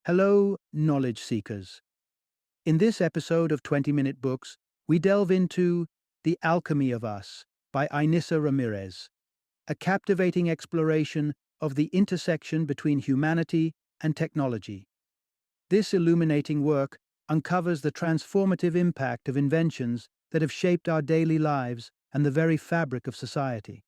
Hello, knowledge seekers. In this episode of 20-Minute Books, we delve into The Alchemy of Us by Ainissa Ramirez, a captivating exploration of the intersection between humanity and technology. This illuminating work uncovers the transformative impact of inventions that have shaped our daily lives and the very fabric of society.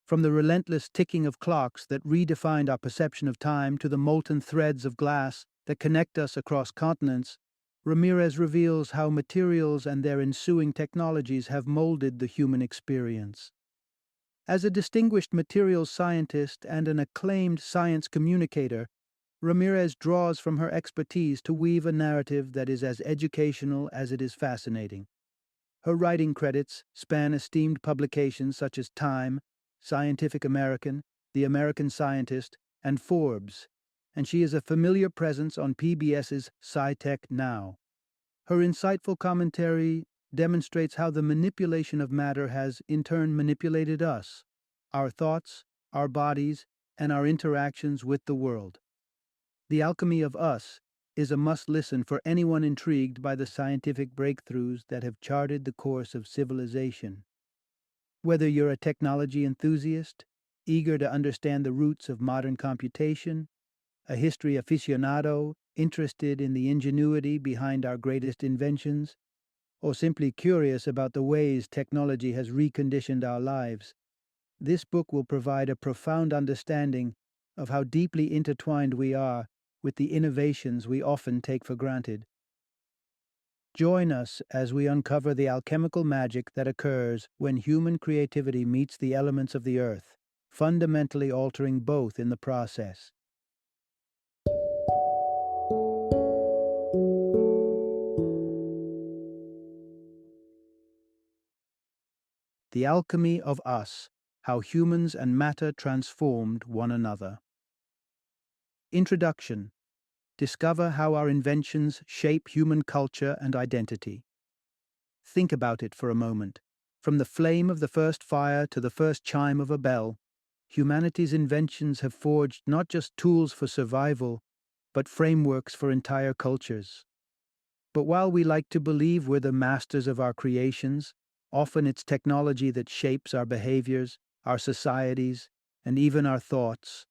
From the relentless ticking of clocks that redefined our perception of time to the molten threads of glass that connect us across continents, Ramirez reveals how materials and their ensuing technologies have molded the human experience. As a distinguished materials scientist and an acclaimed science communicator, Ramirez draws from her expertise to weave a narrative that is as educational as it is fascinating. Her writing credits span esteemed publications such as Time, Scientific American, The American Scientist, and Forbes, and she is a familiar presence on PBS's SciTech Now. Her insightful commentary demonstrates how the manipulation of matter has, in turn, manipulated us, our thoughts, our bodies, and our interactions with the world. The Alchemy of Us is a must-listen for anyone intrigued by the scientific breakthroughs that have charted the course of civilization. Whether you're a technology enthusiast, eager to understand the roots of modern computation, a history aficionado interested in the ingenuity behind our greatest inventions, or simply curious about the ways technology has reconditioned our lives, this book will provide a profound understanding of how deeply intertwined we are with the innovations we often take for granted. Join us as we uncover the alchemical magic that occurs when human creativity meets the elements of the earth, fundamentally altering both in the process. The Alchemy of Us: How Humans and Matter Transformed One Another. Introduction. Discover how our inventions shape human culture and identity. Think about it for a moment. From the flame of the first fire to the first chime of a bell, humanity's inventions have forged not just tools for survival, but frameworks for entire cultures. But while we like to believe we're the masters of our creations, often it's technology that shapes our behaviors, our societies, and even our thoughts.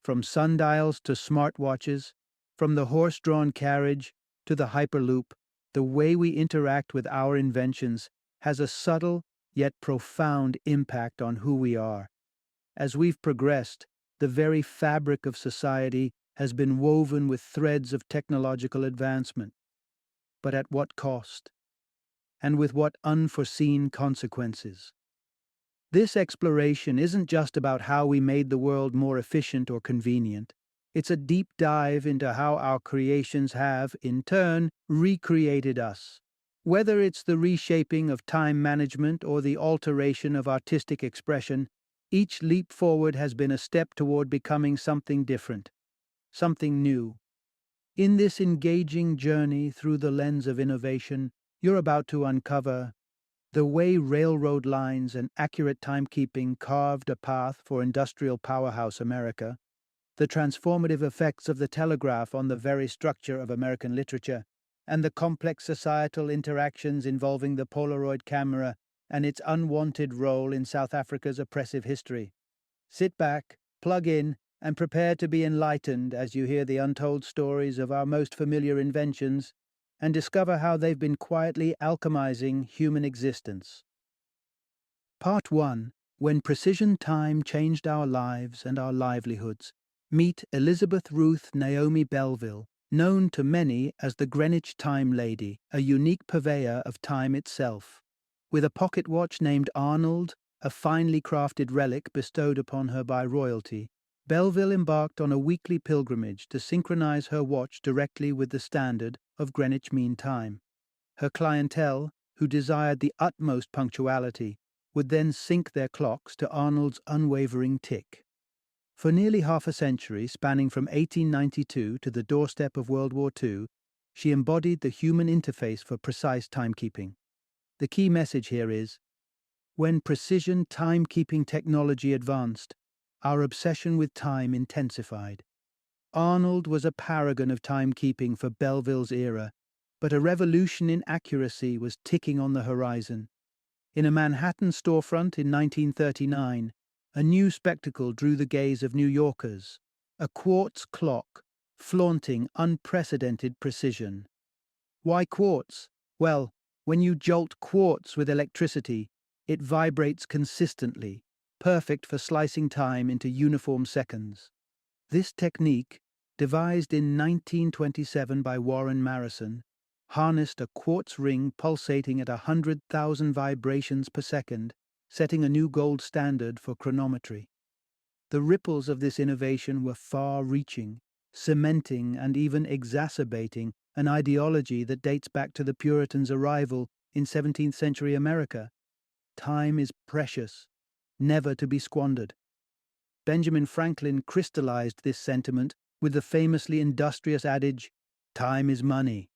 From sundials to smartwatches, from the horse-drawn carriage to the Hyperloop, the way we interact with our inventions has a subtle yet profound impact on who we are. As we've progressed, the very fabric of society has been woven with threads of technological advancement. But at what cost? And with what unforeseen consequences? This exploration isn't just about how we made the world more efficient or convenient. It's a deep dive into how our creations have, in turn, recreated us. Whether it's the reshaping of time management or the alteration of artistic expression, each leap forward has been a step toward becoming something different, something new. In this engaging journey through the lens of innovation, you're about to uncover the way railroad lines and accurate timekeeping carved a path for industrial powerhouse America, the transformative effects of the telegraph on the very structure of American literature, and the complex societal interactions involving the Polaroid camera and its unwanted role in South Africa's oppressive history. Sit back, plug in, and prepare to be enlightened as you hear the untold stories of our most familiar inventions and discover how they've been quietly alchemizing human existence. Part 1. When Precision Time Changed Our Lives and Our Livelihoods. Meet Elizabeth Ruth Naomi Belleville, known to many as the Greenwich Time Lady, a unique purveyor of time itself. With a pocket watch named Arnold, a finely crafted relic bestowed upon her by royalty, Belleville embarked on a weekly pilgrimage to synchronize her watch directly with the standard of Greenwich Mean Time. Her clientele, who desired the utmost punctuality, would then sync their clocks to Arnold's unwavering tick. For nearly half a century, spanning from 1892 to the doorstep of World War II, she embodied the human interface for precise timekeeping. The key message here is, when precision timekeeping technology advanced, our obsession with time intensified. Arnold was a paragon of timekeeping for Belleville's era, but a revolution in accuracy was ticking on the horizon. In a Manhattan storefront in 1939, a new spectacle drew the gaze of New Yorkers: a quartz clock, flaunting unprecedented precision. Why quartz? Well, when you jolt quartz with electricity, it vibrates consistently, perfect for slicing time into uniform seconds. This technique, devised in 1927 by Warren Marrison, harnessed a quartz ring pulsating at 100,000 vibrations per second, setting a new gold standard for chronometry. The ripples of this innovation were far-reaching, cementing and even exacerbating an ideology that dates back to the Puritans' arrival in 17th century America. Time is precious, never to be squandered. Benjamin Franklin crystallized this sentiment with the famously industrious adage, "Time is money."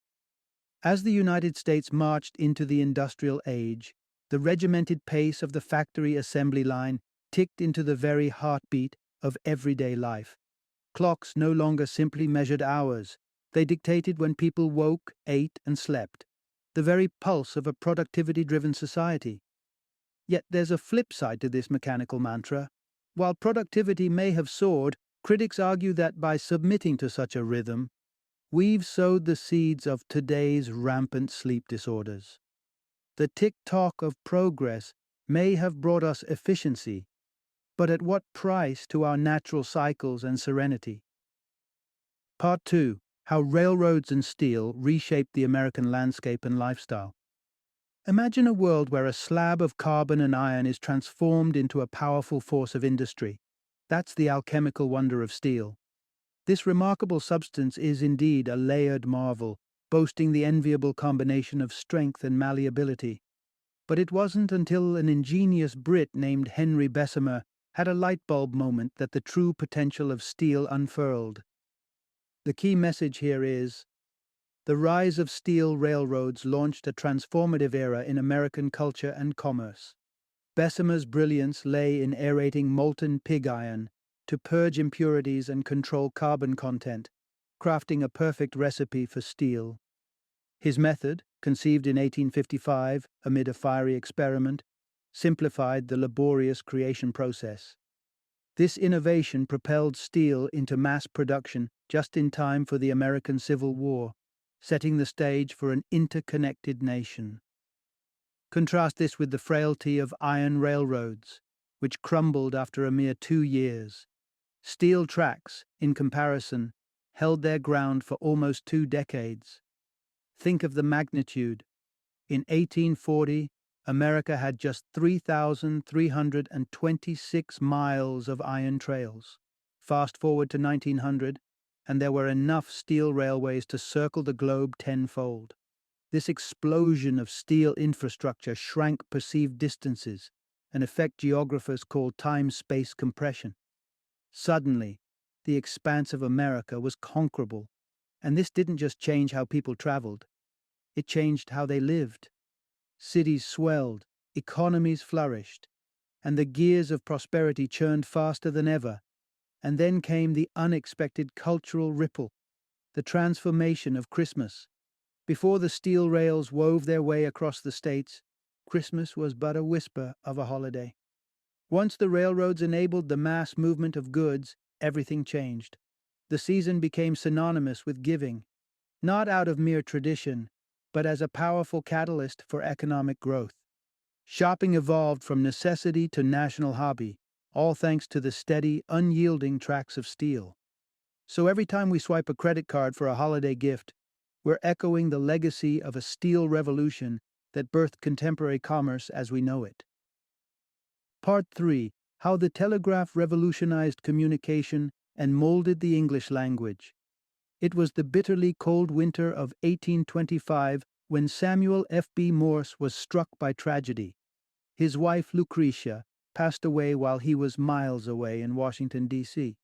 As the United States marched into the industrial age, the regimented pace of the factory assembly line ticked into the very heartbeat of everyday life. Clocks no longer simply measured hours, they dictated when people woke, ate, and slept, the very pulse of a productivity-driven society. Yet there's a flip side to this mechanical mantra. While productivity may have soared, critics argue that by submitting to such a rhythm, we've sowed the seeds of today's rampant sleep disorders. The tick-tock of progress may have brought us efficiency, but at what price to our natural cycles and serenity? Part 2. How railroads and steel reshaped the American landscape and lifestyle. Imagine a world where a slab of carbon and iron is transformed into a powerful force of industry. That's the alchemical wonder of steel. This remarkable substance is indeed a layered marvel, boasting the enviable combination of strength and malleability. But it wasn't until an ingenious Brit named Henry Bessemer had a light bulb moment that the true potential of steel unfurled. The key message here is, the rise of steel railroads launched a transformative era in American culture and commerce. Bessemer's brilliance lay in aerating molten pig iron to purge impurities and control carbon content, crafting a perfect recipe for steel. His method, conceived in 1855 amid a fiery experiment, simplified the laborious creation process. This innovation propelled steel into mass production just in time for the American Civil War, setting the stage for an interconnected nation. Contrast this with the frailty of iron railroads, which crumbled after a mere 2 years. Steel tracks, in comparison, held their ground for almost 2 decades. Think of the magnitude. In 1840, America had just 3,326 miles of iron trails. Fast forward to 1900, and there were enough steel railways to circle the globe tenfold. This explosion of steel infrastructure shrank perceived distances, an effect geographers call time-space compression. Suddenly, the expanse of America was conquerable, and this didn't just change how people traveled, it changed how they lived. Cities swelled, economies flourished, and the gears of prosperity churned faster than ever. And then came the unexpected cultural ripple, the transformation of Christmas. Before the steel rails wove their way across the states, Christmas was but a whisper of a holiday. Once the railroads enabled the mass movement of goods, everything changed. The season became synonymous with giving, not out of mere tradition, but as a powerful catalyst for economic growth. Shopping evolved from necessity to national hobby, all thanks to the steady, unyielding tracks of steel. So every time we swipe a credit card for a holiday gift, we're echoing the legacy of a steel revolution that birthed contemporary commerce as we know it. Part 3. How the telegraph revolutionized communication and molded the English language. It was the bitterly cold winter of 1825 when Samuel F.B. Morse was struck by tragedy. His wife, Lucretia, passed away while he was miles away in Washington, D.C.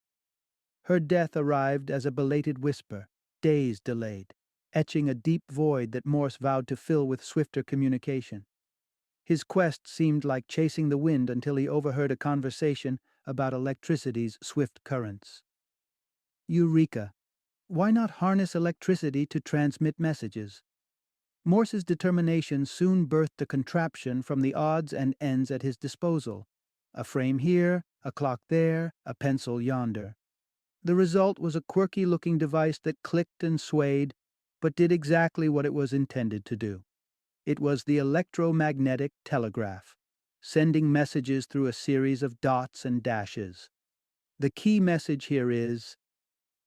Her death arrived as a belated whisper, days delayed, etching a deep void that Morse vowed to fill with swifter communication. His quest seemed like chasing the wind until he overheard a conversation about electricity's swift currents. Eureka! Why not harness electricity to transmit messages? Morse's determination soon birthed a contraption from the odds and ends at his disposal. A frame here, a clock there, a pencil yonder. The result was a quirky-looking device that clicked and swayed, but did exactly what it was intended to do. It was the electromagnetic telegraph, sending messages through a series of dots and dashes. The key message here is,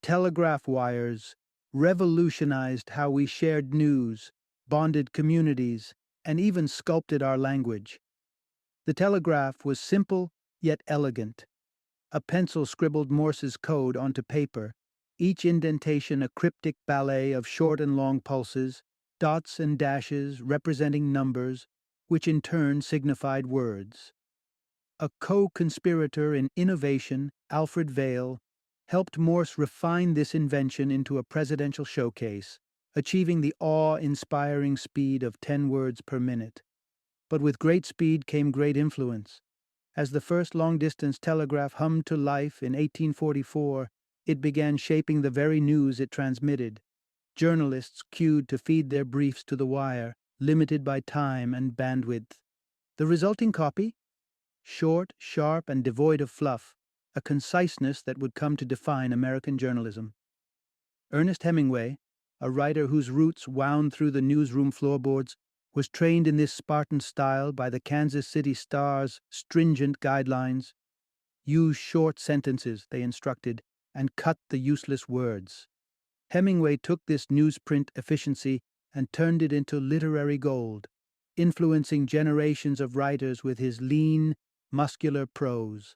telegraph wires revolutionized how we shared news, bonded communities, and even sculpted our language. The telegraph was simple yet elegant. A pencil scribbled Morse's code onto paper, each indentation a cryptic ballet of short and long pulses, dots and dashes representing numbers, which in turn signified words. A co-conspirator in innovation, Alfred Vail, helped Morse refine this invention into a presidential showcase, achieving the awe-inspiring speed of 10 words per minute. But with great speed came great influence. As the first long-distance telegraph hummed to life in 1844, it began shaping the very news it transmitted. Journalists queued to feed their briefs to the wire, limited by time and bandwidth. The resulting copy? Short, sharp, and devoid of fluff, a conciseness that would come to define American journalism. Ernest Hemingway, a writer whose roots wound through the newsroom floorboards, was trained in this Spartan style by the Kansas City Star's stringent guidelines. Use short sentences, they instructed, and cut the useless words. Hemingway took this newsprint efficiency and turned it into literary gold, influencing generations of writers with his lean, muscular prose.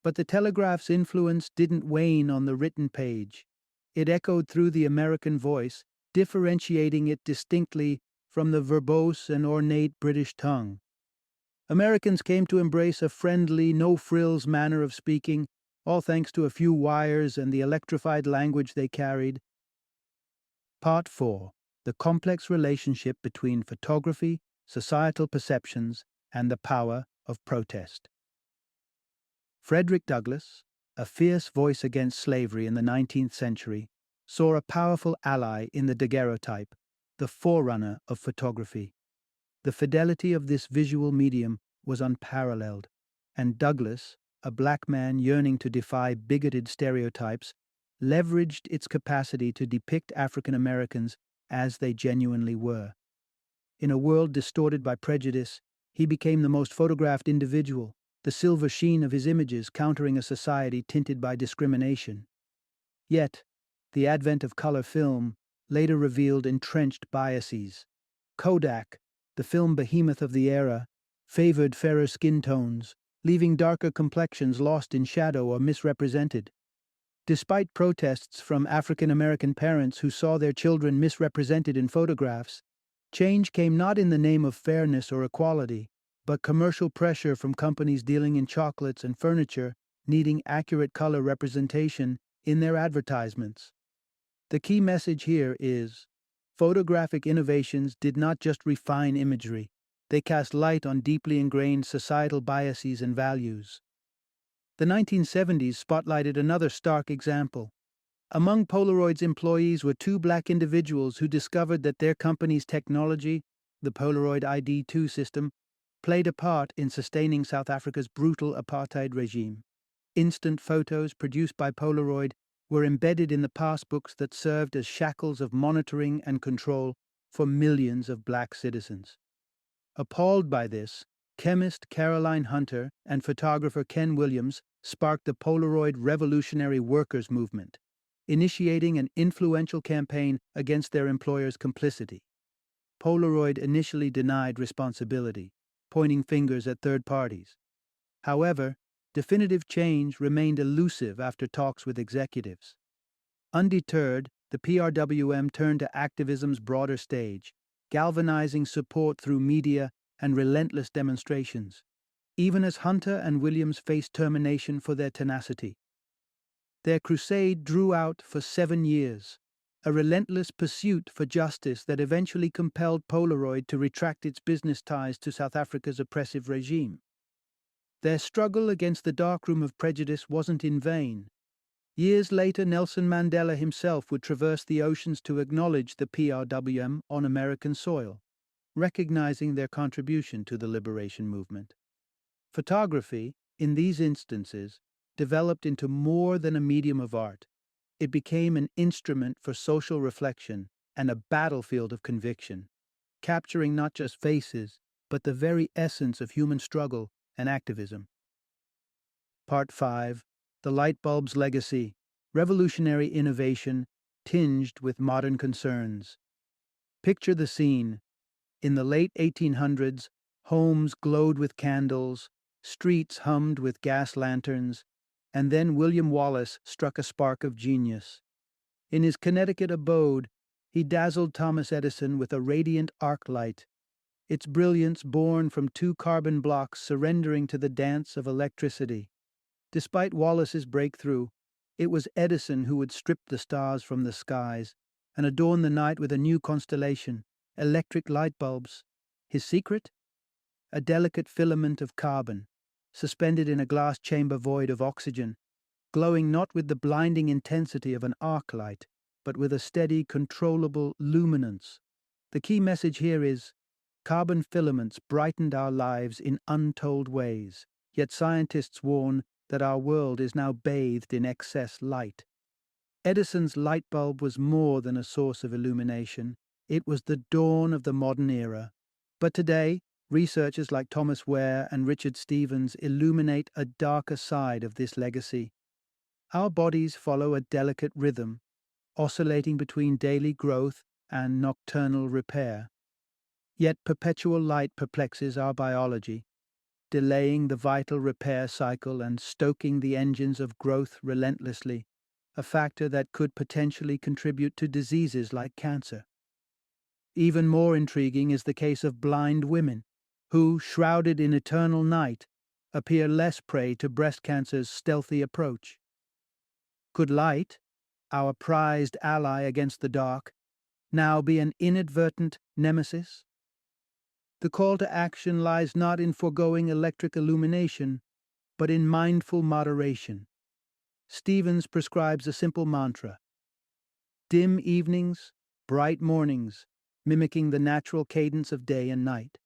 But the telegraph's influence didn't wane on the written page. It echoed through the American voice, differentiating it distinctly from the verbose and ornate British tongue. Americans came to embrace a friendly, no-frills manner of speaking, all thanks to a few wires and the electrified language they carried. Part 4. The complex relationship between photography, societal perceptions, and the power of protest. Frederick Douglass, a fierce voice against slavery in the 19th century, saw a powerful ally in the daguerreotype, the forerunner of photography. The fidelity of this visual medium was unparalleled, and Douglass, a black man yearning to defy bigoted stereotypes, leveraged its capacity to depict African Americans as they genuinely were. In a world distorted by prejudice, he became the most photographed individual, the silver sheen of his images countering a society tinted by discrimination. Yet, the advent of color film later revealed entrenched biases. Kodak, the film behemoth of the era, favored fairer skin tones, leaving darker complexions lost in shadow or misrepresented. Despite protests from African American parents who saw their children misrepresented in photographs, change came not in the name of fairness or equality, but commercial pressure from companies dealing in chocolates and furniture needing accurate color representation in their advertisements. The key message here is, photographic innovations did not just refine imagery, they cast light on deeply ingrained societal biases and values. The 1970s spotlighted another stark example. Among Polaroid's employees were two black individuals who discovered that their company's technology, the Polaroid ID2 system, played a part in sustaining South Africa's brutal apartheid regime. Instant photos produced by Polaroid were embedded in the passbooks that served as shackles of monitoring and control for millions of black citizens. Appalled by this, chemist Caroline Hunter and photographer Ken Williams sparked the Polaroid Revolutionary Workers Movement, initiating an influential campaign against their employer's complicity. Polaroid initially denied responsibility, pointing fingers at third parties. However, definitive change remained elusive after talks with executives. Undeterred, the PRWM turned to activism's broader stage, galvanizing support through media and relentless demonstrations, even as Hunter and Williams faced termination for their tenacity. Their crusade drew out for 7 years, a relentless pursuit for justice that eventually compelled Polaroid to retract its business ties to South Africa's oppressive regime. Their struggle against the darkroom of prejudice wasn't in vain. Years later, Nelson Mandela himself would traverse the oceans to acknowledge the PRWM on American soil, recognizing their contribution to the liberation movement. Photography, in these instances, developed into more than a medium of art. It became an instrument for social reflection and a battlefield of conviction, capturing not just faces, but the very essence of human struggle and activism. Part 5. The Light Bulb's Legacy. Revolutionary innovation tinged with modern concerns. Picture the scene. In the late 1800s, homes glowed with candles, streets hummed with gas lanterns, and then William Wallace struck a spark of genius. In his Connecticut abode, he dazzled Thomas Edison with a radiant arc light, its brilliance born from two carbon blocks surrendering to the dance of electricity. Despite Wallace's breakthrough, it was Edison who would strip the stars from the skies and adorn the night with a new constellation, electric light bulbs. His secret? A delicate filament of carbon, suspended in a glass chamber void of oxygen, glowing not with the blinding intensity of an arc light, but with a steady, controllable luminance. The key message here is, carbon filaments brightened our lives in untold ways, yet scientists warn that our world is now bathed in excess light. Edison's light bulb was more than a source of illumination. It was the dawn of the modern era. But today, researchers like Thomas Ware and Richard Stevens illuminate a darker side of this legacy. Our bodies follow a delicate rhythm, oscillating between daily growth and nocturnal repair. Yet perpetual light perplexes our biology, delaying the vital repair cycle and stoking the engines of growth relentlessly, a factor that could potentially contribute to diseases like cancer. Even more intriguing is the case of blind women, who, shrouded in eternal night, appear less prey to breast cancer's stealthy approach. Could light, our prized ally against the dark, now be an inadvertent nemesis? The call to action lies not in foregoing electric illumination, but in mindful moderation. Stevens prescribes a simple mantra: dim evenings, bright mornings, mimicking the natural cadence of day and night.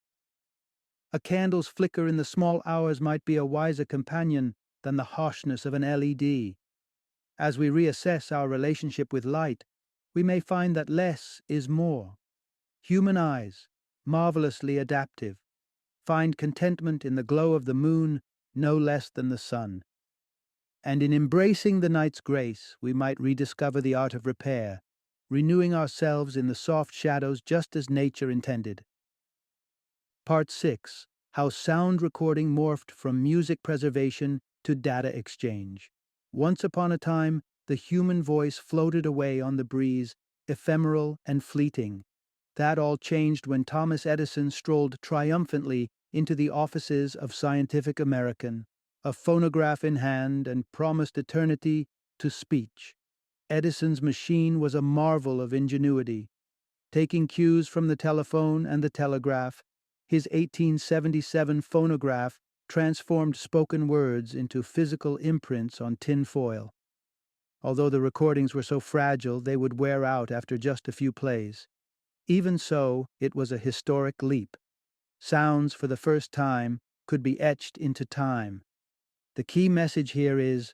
A candle's flicker in the small hours might be a wiser companion than the harshness of an LED. As we reassess our relationship with light, we may find that less is more. Human eyes, marvelously adaptive, find contentment in the glow of the moon no less than the sun. And in embracing the night's grace, we might rediscover the art of repair, renewing ourselves in the soft shadows just as nature intended. Part 6. How sound recording morphed from music preservation to data exchange. Once upon a time, the human voice floated away on the breeze, ephemeral and fleeting. That all changed when Thomas Edison strolled triumphantly into the offices of Scientific American, a phonograph in hand, and promised eternity to speech. Edison's machine was a marvel of ingenuity. Taking cues from the telephone and the telegraph, his 1877 phonograph transformed spoken words into physical imprints on tin foil. Although the recordings were so fragile they would wear out after just a few plays. Even so, it was a historic leap. Sounds, for the first time, could be etched into time. The key message here is,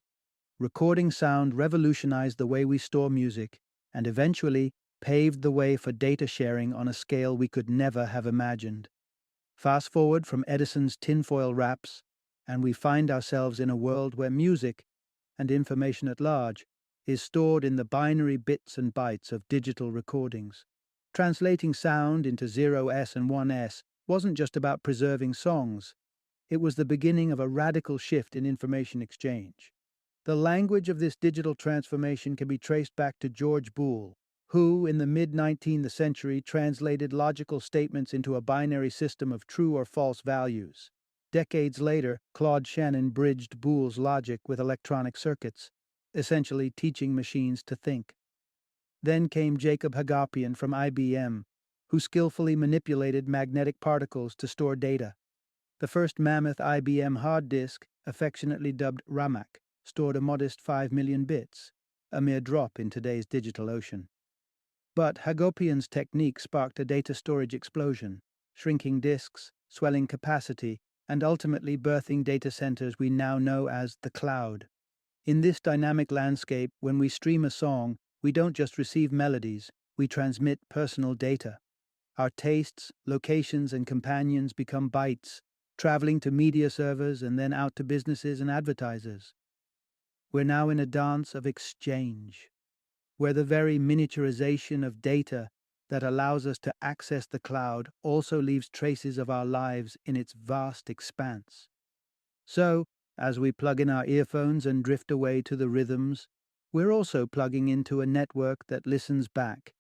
recording sound revolutionized the way we store music, and eventually paved the way for data sharing on a scale we could never have imagined. Fast forward from Edison's tinfoil wraps, and we find ourselves in a world where music, and information at large, is stored in the binary bits and bytes of digital recordings. Translating sound into 0s and 1s wasn't just about preserving songs. It was the beginning of a radical shift in information exchange. The language of this digital transformation can be traced back to George Boole, who, in the mid-19th century, translated logical statements into a binary system of true or false values. Decades later, Claude Shannon bridged Boole's logic with electronic circuits, essentially teaching machines to think. Then came Jacob Hagapian from IBM, who skillfully manipulated magnetic particles to store data. The first mammoth IBM hard disk, affectionately dubbed Ramak, stored a modest 5 million bits, a mere drop in today's digital ocean. But Hagopian's technique sparked a data storage explosion, shrinking disks, swelling capacity, and ultimately birthing data centers we now know as the cloud. In this dynamic landscape, when we stream a song, we don't just receive melodies, we transmit personal data. Our tastes, locations, and companions become bytes, traveling to media servers and then out to businesses and advertisers. We're now in a dance of exchange, where the very miniaturization of data that allows us to access the cloud also leaves traces of our lives in its vast expanse. So, as we plug in our earphones and drift away to the rhythms, we're also plugging into a network that listens back,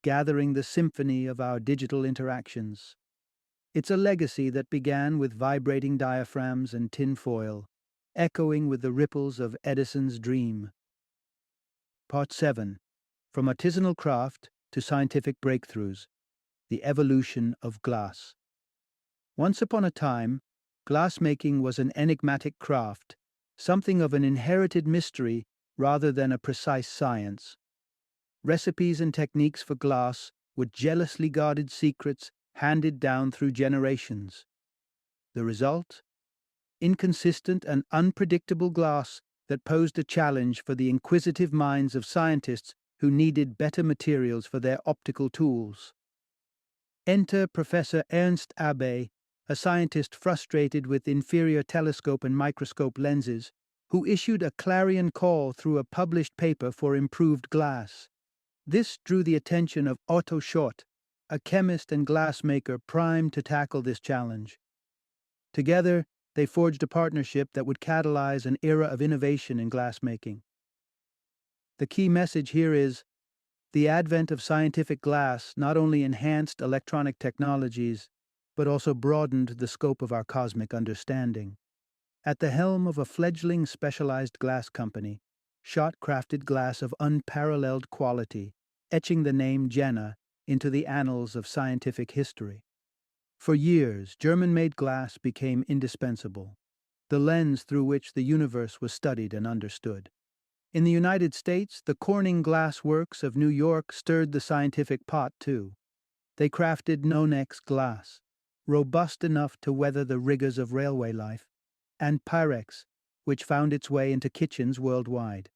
gathering the symphony of our digital interactions. It's a legacy that began with vibrating diaphragms and tinfoil, echoing with the ripples of Edison's dream. Part 7. From Artisanal Craft to Scientific Breakthroughs, the Evolution of Glass. Once upon a time, glassmaking was an enigmatic craft, something of an inherited mystery rather than a precise science. Recipes and techniques for glass were jealously guarded secrets handed down through generations. The result? Inconsistent and unpredictable glass that posed a challenge for the inquisitive minds of scientists who needed better materials for their optical tools. Enter Professor Ernst Abbe, a scientist frustrated with inferior telescope and microscope lenses, who issued a clarion call through a published paper for improved glass. This drew the attention of Otto Schott, a chemist and glassmaker primed to tackle this challenge. Together, they forged a partnership that would catalyze an era of innovation in glassmaking. The key message here is, the advent of scientific glass not only enhanced electronic technologies, but also broadened the scope of our cosmic understanding. At the helm of a fledgling specialized glass company, Schott crafted glass of unparalleled quality, etching the name Jena into the annals of scientific history. For years, German-made glass became indispensable, the lens through which the universe was studied and understood. In the United States, the Corning Glass Works of New York stirred the scientific pot, too. They crafted Nonex glass, robust enough to weather the rigors of railway life, and Pyrex, which found its way into kitchens worldwide.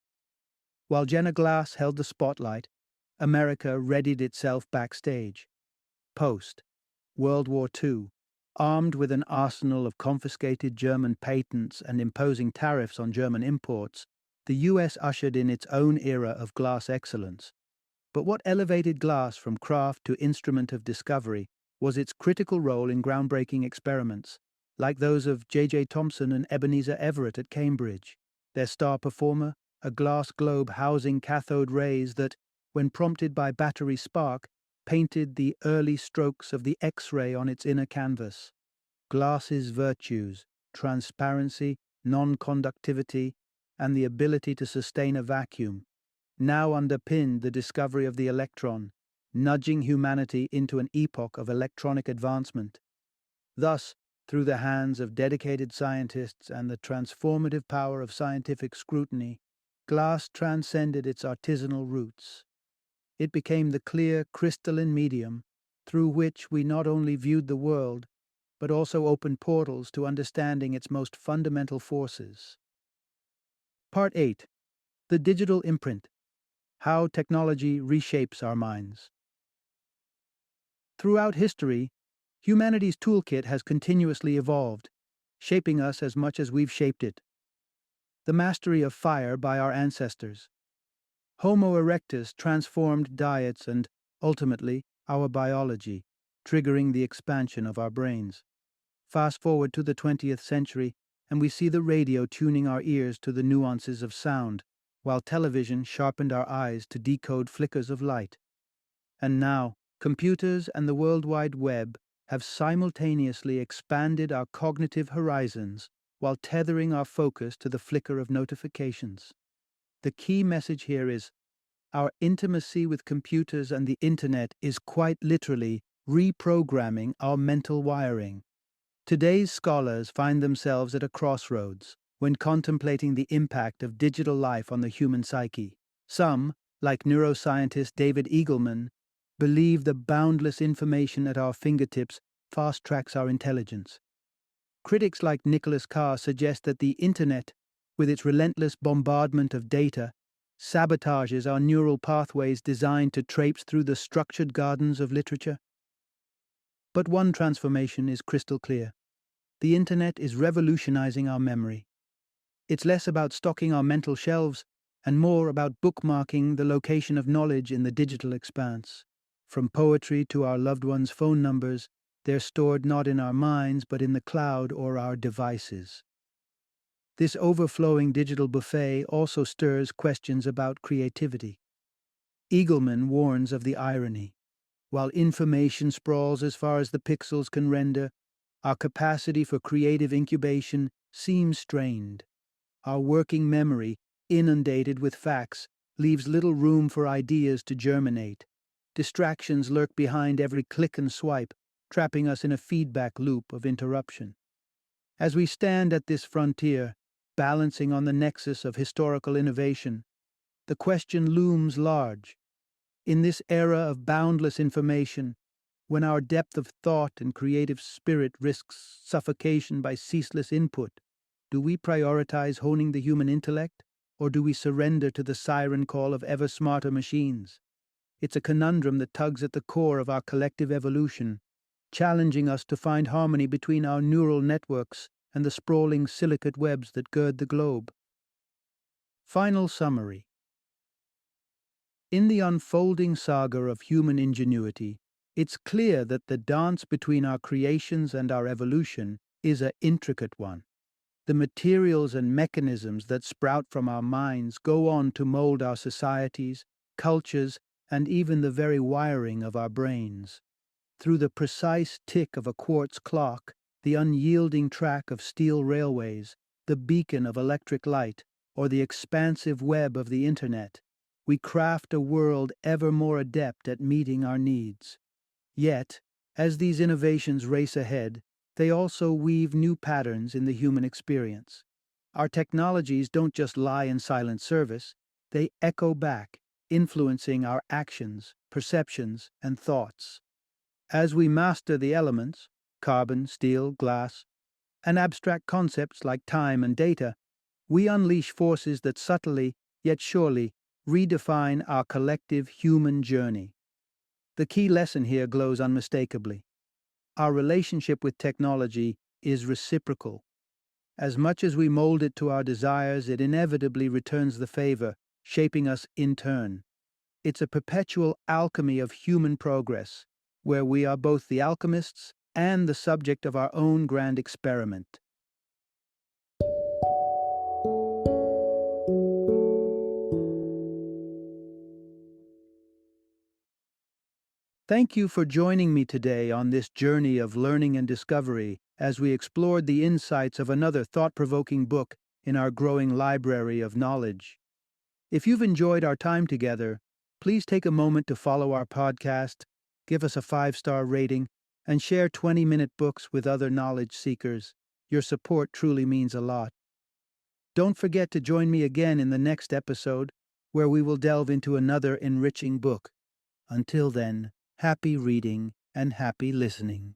While Jena Glass held the spotlight, America readied itself backstage. Post-World War II, armed with an arsenal of confiscated German patents and imposing tariffs on German imports, the U.S. ushered in its own era of glass excellence. But what elevated glass from craft to instrument of discovery was its critical role in groundbreaking experiments, like those of J.J. Thomson and Ebenezer Everett at Cambridge. Their star performer, a glass globe housing cathode rays that, when prompted by battery spark, painted the early strokes of the X-ray on its inner canvas. Glass's virtues, transparency, non-conductivity, and the ability to sustain a vacuum, now underpinned the discovery of the electron, nudging humanity into an epoch of electronic advancement. Thus, through the hands of dedicated scientists and the transformative power of scientific scrutiny, glass transcended its artisanal roots. It became the clear, crystalline medium through which we not only viewed the world, but also opened portals to understanding its most fundamental forces. Part 8. The Digital Imprint. How Technology Reshapes Our Minds. Throughout history, humanity's toolkit has continuously evolved, shaping us as much as we've shaped it. The mastery of fire by our ancestors. Homo erectus transformed diets and, ultimately, our biology, triggering the expansion of our brains. Fast forward to the 20th century, and we see the radio tuning our ears to the nuances of sound, while television sharpened our eyes to decode flickers of light. And now, computers and the World Wide Web have simultaneously expanded our cognitive horizons while tethering our focus to the flicker of notifications. The key message here is, our intimacy with computers and the internet is quite literally reprogramming our mental wiring. Today's scholars find themselves at a crossroads, when contemplating the impact of digital life on the human psyche. Some, like neuroscientist David Eagleman, believe the boundless information at our fingertips fast-tracks our intelligence. Critics like Nicholas Carr suggest that the Internet, with its relentless bombardment of data, sabotages our neural pathways designed to traipse through the structured gardens of literature. But one transformation is crystal clear. The Internet is revolutionizing our memory. It's less about stocking our mental shelves and more about bookmarking the location of knowledge in the digital expanse. From poetry to our loved ones' phone numbers, they're stored not in our minds but in the cloud or our devices. This overflowing digital buffet also stirs questions about creativity. Eagleman warns of the irony. While information sprawls as far as the pixels can render, our capacity for creative incubation seems strained. Our working memory, inundated with facts, leaves little room for ideas to germinate. Distractions lurk behind every click and swipe, trapping us in a feedback loop of interruption. As we stand at this frontier, balancing on the nexus of historical innovation, the question looms large. In this era of boundless information, when our depth of thought and creative spirit risks suffocation by ceaseless input, do we prioritize honing the human intellect, or do we surrender to the siren call of ever smarter machines? It's a conundrum that tugs at the core of our collective evolution, challenging us to find harmony between our neural networks and the sprawling silicate webs that gird the globe. Final summary. In the unfolding saga of human ingenuity, it's clear that the dance between our creations and our evolution is an intricate one. The materials and mechanisms that sprout from our minds go on to mold our societies, cultures, and even the very wiring of our brains. Through the precise tick of a quartz clock, the unyielding track of steel railways, the beacon of electric light, or the expansive web of the Internet, we craft a world ever more adept at meeting our needs. Yet, as these innovations race ahead, they also weave new patterns in the human experience. Our technologies don't just lie in silent service, they echo back, influencing our actions, perceptions, and thoughts. As we master the elements, carbon, steel, glass, and abstract concepts like time and data, we unleash forces that subtly, yet surely, redefine our collective human journey. The key lesson here glows unmistakably. Our relationship with technology is reciprocal. As much as we mold it to our desires, it inevitably returns the favor, shaping us in turn. It's a perpetual alchemy of human progress, where we are both the alchemists and the subject of our own grand experiment. Thank you for joining me today on this journey of learning and discovery as we explored the insights of another thought-provoking book in our growing library of knowledge. If you've enjoyed our time together, please take a moment to follow our podcast, give us a 5-star rating, and share 20-minute books with other knowledge seekers. Your support truly means a lot. Don't forget to join me again in the next episode, where we will delve into another enriching book. Until then, happy reading and happy listening.